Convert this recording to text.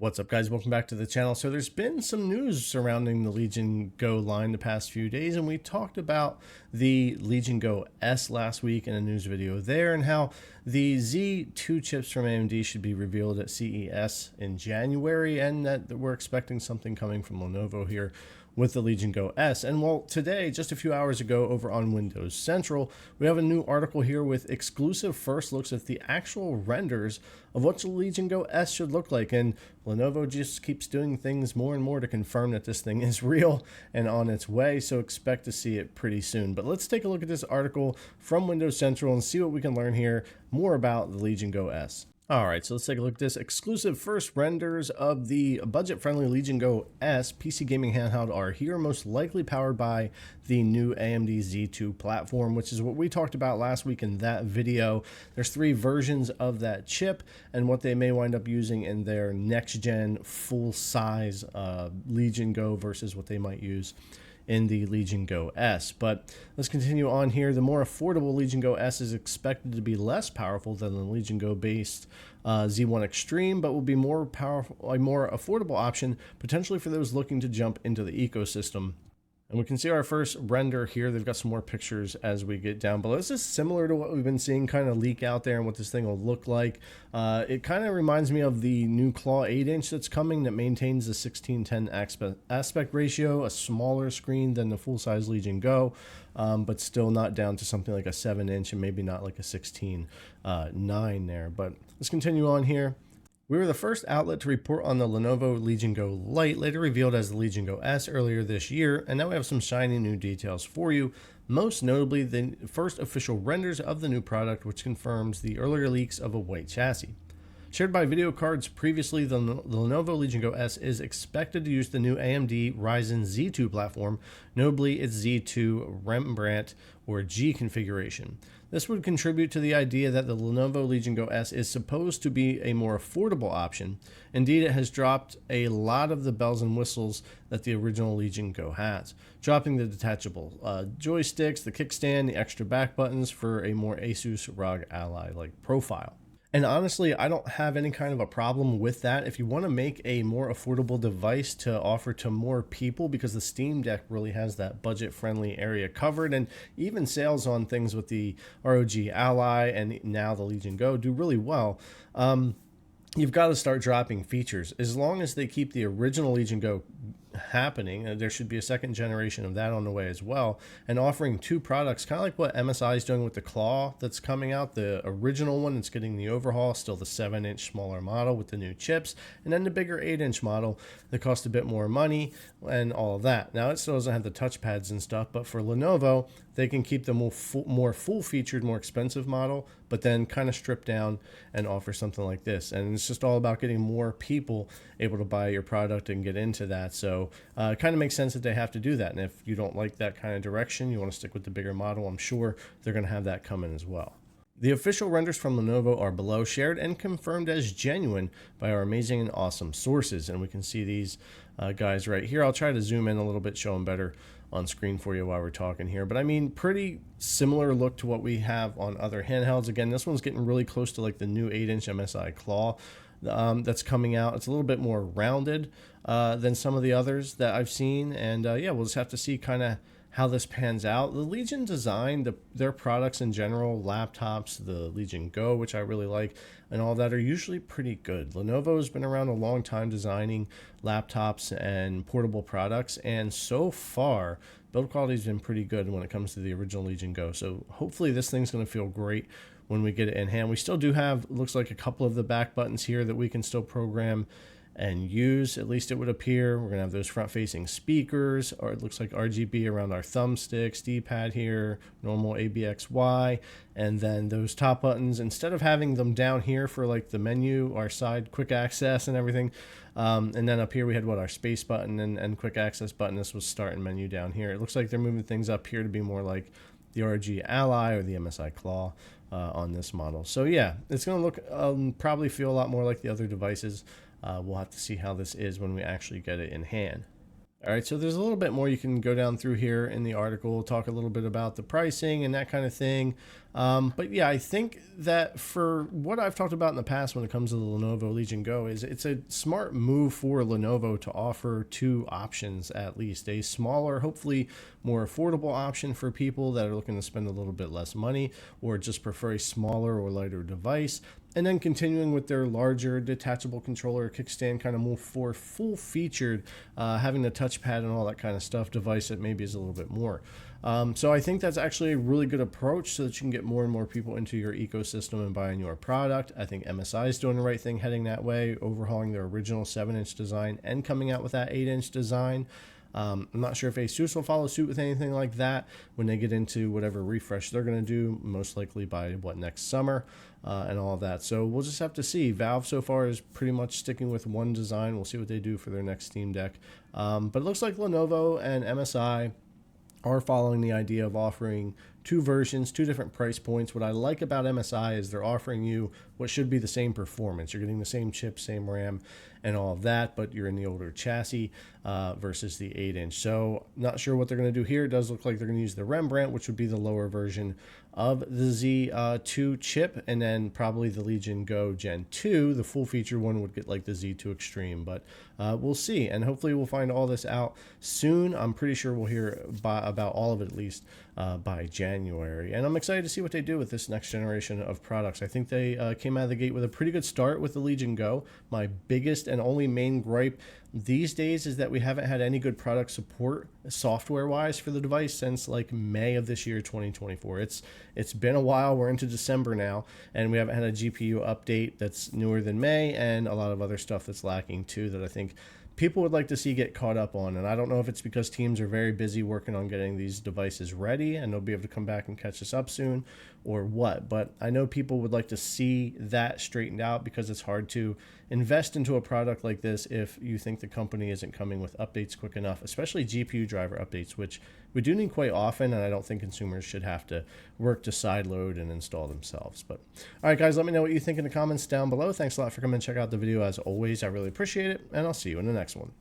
What's up, guys? Welcome back to the channel. So there's been some news surrounding the Legion Go line the past few days, and we talked about the Legion Go S last week in a news video there, and how the Z2 chips from AMD should be revealed at CES in January, and that we're expecting something coming from Lenovo here with the Legion Go S. And well, today, just a few hours ago over on Windows Central, we have a new article here with exclusive first looks at the actual renders of what the Legion Go S should look like. And Lenovo just keeps doing things more and more to confirm that this thing is real and on its way, so expect to see it pretty soon. But let's take a look at this article from Windows Central and see what we can learn here more about the Legion Go S. All right, so let's take a look at this. Exclusive first renders of the budget-friendly Legion Go S PC gaming handheld are here, most likely powered by the new AMD Z2 platform, which is what we talked about last week in that video. There's 3 versions of that chip and what they may wind up using in their next-gen full-size Legion Go versus what they might use in the Legion Go S. But let's continue on here. The more affordable Legion Go S is expected to be less powerful than the Legion Go based Z1 Extreme, but will be more powerful, a more affordable option potentially for those looking to jump into the ecosystem. And we can see our first render here. They've got some more pictures as we get down below. This is similar to what we've been seeing kind of leak out there and what this thing will look like. It kind of reminds me of the new Claw 8-inch that's coming that maintains the 16:10 aspect ratio, a smaller screen than the full-size Legion Go, but still not down to something like a 7-inch and maybe not like a 16:9 there. But let's continue on here. We were the first outlet to report on the Lenovo Legion Go Lite, later revealed as the Legion Go S earlier this year, and now we have some shiny new details for you, most notably the first official renders of the new product, which confirms the earlier leaks of a white chassis. Shared by video cards previously, the Lenovo Legion Go S is expected to use the new AMD Ryzen Z2 platform, notably its Z2 Rembrandt or G configuration. This would contribute to the idea that the Lenovo Legion Go S is supposed to be a more affordable option. Indeed, it has dropped a lot of the bells and whistles that the original Legion Go has, dropping the detachable joysticks, the kickstand, the extra back buttons for a more Asus ROG Ally-like profile. And honestly, I don't have any kind of a problem with that. If you want to make a more affordable device to offer to more people, because the Steam Deck really has that budget-friendly area covered, and even sales on things with the ROG Ally and now the Legion Go do really well. You've got to start dropping features. As long as they keep the original Legion Go happening, there should be a second generation of that on the way as well, and offering 2 products, kind of like what MSI is doing with the Claw that's coming out, the original one that's getting the overhaul, still the 7-inch smaller model with the new chips, and then the bigger 8-inch model that costs a bit more money and all of that. Now it still doesn't have the touchpads and stuff, but for Lenovo, they can keep the more full-featured, more expensive model, but then kind of strip down and offer something like this. And it's just all about getting more people able to buy your product and get into that. So it kind of makes sense that they have to do that. And if you don't like that kind of direction, you want to stick with the bigger model, I'm sure they're going to have that coming as well. The official renders from Lenovo are below, shared and confirmed as genuine by our amazing and awesome sources. And we can see these guys right here. I'll try to zoom in a little bit, show them better on screen for you while we're talking here. But I mean, pretty similar look to what we have on other handhelds. Again, this one's getting really close to like the new 8-inch MSI Claw that's coming out. It's a little bit more rounded than some of the others that I've seen. And yeah, we'll just have to see kind of how this pans out. The Legion design, their products in general, laptops, the Legion Go, which I really like, and all that are usually pretty good. Lenovo's been around a long time designing laptops and portable products, and so far, build quality's been pretty good when it comes to the original Legion Go. So hopefully this thing's going to feel great when we get it in hand. We still do have, looks like, a couple of the back buttons here that we can still program and use, at least it would appear. We're gonna have those front-facing speakers, or it looks like RGB around our thumbsticks, D-pad here, normal ABXY, and then those top buttons, instead of having them down here for like the menu, our side quick access and everything, and then up here we had our space button and quick access button. This was start and menu down here. It looks like they're moving things up here to be more like the ROG Ally or the MSI Claw on this model. So yeah, it's gonna look probably feel a lot more like the other devices. We'll have to see how this is when we actually get it in hand. All right, so there's a little bit more you can go down through here in the article, talk a little bit about the pricing and that kind of thing. But yeah, I think that for what I've talked about in the past when it comes to the Lenovo Legion Go is it's a smart move for Lenovo to offer two options, at least a smaller, hopefully more affordable option for people that are looking to spend a little bit less money or just prefer a smaller or lighter device. And then continuing with their larger detachable controller kickstand, kind of more for full featured, having the touchpad and all that kind of stuff device that maybe is a little bit more. So I think that's actually a really good approach so that you can get more and more people into your ecosystem and buying your product. I think MSI is doing the right thing heading that way, overhauling their original 7-inch design and coming out with that 8-inch design. I'm not sure if ASUS will follow suit with anything like that when they get into whatever refresh they're going to do, most likely by next summer and all of that. So we'll just have to see. Valve so far is pretty much sticking with one design. We'll see what they do for their next Steam Deck. But it looks like Lenovo and MSI are following the idea of offering two versions, two different price points. What I like about MSI is they're offering you what should be the same performance. You're getting the same chip, same RAM, and all of that, but you're in the older chassis versus the 8-inch. So not sure what they're going to do here. It does look like they're going to use the Rembrandt, which would be the lower version of the Z2 chip, and then probably the Legion Go Gen 2. The full feature one would get like the Z2 Extreme, but we'll see. And hopefully we'll find all this out soon. I'm pretty sure we'll hear about all of it at least by January. And I'm excited to see what they do with this next generation of products. I think they came out of the gate with a pretty good start with the Legion Go. My biggest and only main gripe these days is that we haven't had any good product support software wise for the device since like May of this year, 2024. It's been a while. We're into December now, and we haven't had a GPU update that's newer than May, and a lot of other stuff that's lacking too that I think people would like to see get caught up on. And I don't know if it's because teams are very busy working on getting these devices ready and they'll be able to come back and catch us up soon or what, but I know people would like to see that straightened out because it's hard to invest into a product like this if you think the company isn't coming with updates quick enough, especially GPU driver updates, which we do need quite often, and I don't think consumers should have to work to sideload and install themselves. But all right, guys, let me know what you think in the comments down below. Thanks a lot for coming and check out the video as always. I really appreciate it, and I'll see you in the next one.